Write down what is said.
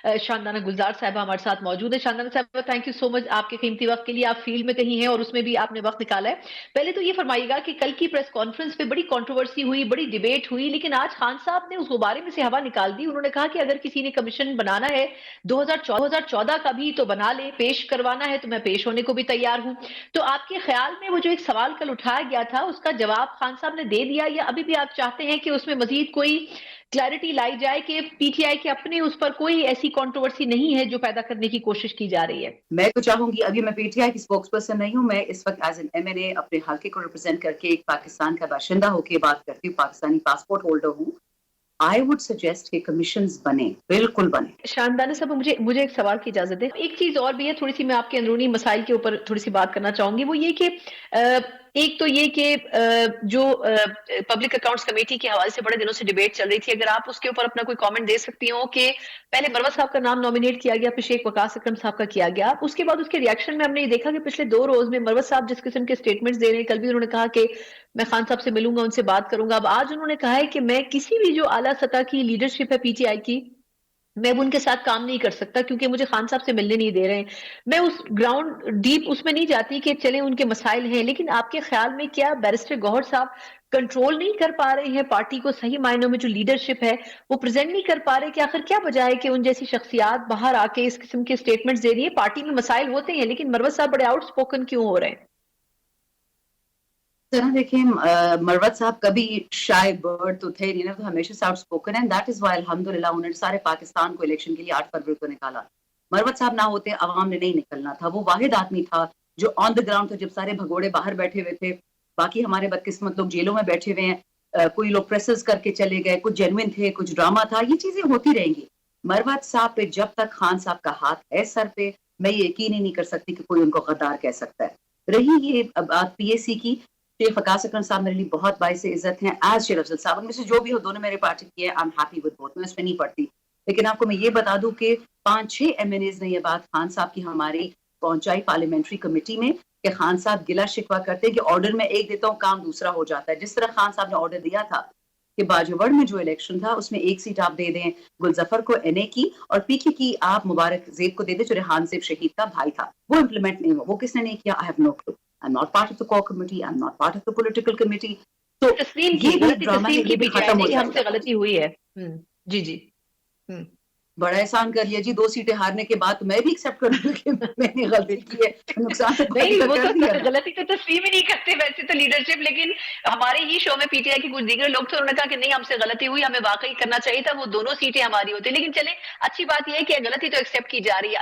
शानदाना गुलजार साहिबा हमारे साथ मौजूद है। शानदाना साहिबा, थैंक यू सो मच आपके कीमती वक्त के लिए। आप फील्ड में कहीं हैं और उसमें भी आपने वक्त निकाला है। पहले तो ये फरमाइएगा कि कल की प्रेस कॉन्फ्रेंस पे बड़ी कंट्रोवर्सी हुई, बड़ी डिबेट हुई, लेकिन आज खान साहब ने उस गुब्बारे में से हवा निकाल दी। उन्होंने कहा कि अगर किसी ने कमीशन बनाना है 2014 का भी तो बना ले, पेश करवाना है तो मैं पेश होने को भी तैयार हूं। तो आपके ख्याल में वो जो एक सवाल कल उठाया गया था उसका जवाब खान साहब ने दे दिया, या अभी भी आप चाहते हैं कि उसमें मजीद कोई क्लैरिटी लाई जाए कि पीटीआई के अपने उस पर कोई ऐसी कंट्रोवर्सी नहीं है जो पैदा करने की कोशिश की जा रही है? मैं तो चाहूंगी, अभी मैं पीटीआई की स्पोक्स पर्सन नहीं हूं, मैं इस वक्त एज एन एमएनए अपने हल्के को रिप्रेजेंट करके एक पाकिस्तान का बाशिंदा होकर बात करती हूँ, पाकिस्तानी पासपोर्ट होल्डर हूँ। आई वुड सजेस्ट कि कमीशंस बने, बिल्कुल बने। शानदाना साहब, मुझे एक सवाल की इजाजत है। एक चीज और भी है, थोड़ी सी मैं आपके अंदरूनी मसाइल के ऊपर थोड़ी सी बात करना चाहूंगी। वो ये कि एक तो ये कि जो पब्लिक अकाउंट्स कमेटी के हवाले से बड़े दिनों से डिबेट चल रही थी, अगर आप उसके ऊपर अपना कोई कमेंट दे सकती हो कि पहले मरवत साहब का नाम नॉमिनेट किया गया, फिर शेख वकास अकरम साहब का किया गया, उसके बाद उसके रिएक्शन में हमने ये देखा कि पिछले 2 रोज में मरवत साहब जिस किस्म के स्टेटमेंट्स दे रहे हैं, कल भी उन्होंने कहा कि मैं खान साहब से मिलूंगा, उनसे बात करूंगा। अब आज उन्होंने कहा है कि मैं किसी भी जो आला सतह की लीडरशिप है पीटीआई की, मैं अब उनके साथ काम नहीं कर सकता क्योंकि मुझे खान साहब से मिलने नहीं दे रहे हैं। मैं उस ग्राउंड डीप उसमें नहीं जाती कि चले उनके मसाइल हैं, लेकिन आपके ख्याल में क्या बैरिस्टर गौहर साहब कंट्रोल नहीं कर पा रहे हैं पार्टी को सही मायनों में? जो लीडरशिप है वो प्रेजेंट नहीं कर पा रहे कि आखिर क्या वजह है कि उन जैसी शख्सियात बाहर आके इस किस्म के स्टेटमेंट्स दे रही है? पार्टी में मसाइल होते हैं लेकिन मरवत साहब बड़े आउटस्पोकन क्यों हो रहे हैं? तरह देखिए, मरवत साहब कभी शाय बर्ड तो थे नहीं ना, तो हमेशा से outspoken and that is why अल्हम्दुलिल्लाह उन्होंने सारे पाकिस्तान को इलेक्शन के लिए 8 फरवरी को निकाला। मरवत साहब ना होते अवाम ने नहीं निकलना था। वो वाहिद आदमी था जो ऑन द ग्राउंड था, जब सारे भगोड़े बाहर बैठे हुए थे, बाकी हमारे बदकिस्मत लोग जेलों में बैठे हुए हैं, कोई लोग प्रेसेस करके चले गए, कुछ जेन्युइन थे, कुछ ड्रामा था, ये चीजें होती रहेंगी। मरवत साहब पे जब तक खान साहब का हाथ है सर पे, मैं ये यकीन ही नहीं कर सकती कि कोई उनको गद्दार कह सकता है। रही ये बात पीएसी की, शेख वकास अकरम साहब मेरे लिए बहुत बाइस इज्जत हैं, एज शेर अफजल साहब, उनमें से जो भी हो, दोनों मेरे पार्टी की है, I am happy with both, मैं उसमें नहीं पड़ती। लेकिन आपको मैं ये बता दूं कि 5-6 एमएनएज ने ये बात खान साहब की हमारी पहुंचाई पार्लियामेंट्री कमेटी में कि खान साहब गिला शिकवा करते हैं कि ऑर्डर में एक देता हूँ, काम दूसरा हो जाता है। जिस तरह खान साहब ने ऑर्डर दिया था कि बाजूवड़ में जो इलेक्शन था उसमें एक सीट आप दे दें गुलजफर को एनए की, और पीके की आप मुबारक जेब को दे दें जो रेहान जेब शहीद का भाई था। वो इम्प्लीमेंट नहीं हुआ। वो किसने नहीं किया? I have no clue. I'm not part of the core committee. I'm not part of the political committee. तो तस्लीम ये की भी एक गलती, ड्रामा है, तस्लीम ये की भी पीटीआई खत्म ने हो कि हमसे जाएगा। गलती हुई है। जी जी। बड़ा एहसान कर लिया जी, 2 सीटें हारने के बाद तो मैं भी एक्सेप्ट कर लूं कि मैंने गलती की है, नुकसान तो पार्टी नहीं, का वो कर तो दिया ना। गलती तो तस्लीम ही नहीं करते वैसे तो लीडरशिप, लेकिन हमारे ही शो में पीटीआई के कुछ दीगर लोग थे, उन्होंने कहा कि नहीं हमसे गलती हुई, हमें वाकई करना चाहिए था, वो दोनों सीटें हमारी होती। लेकिन चले, अच्छी बात यह है कि गलती तो एक्सेप्ट की जा रही है।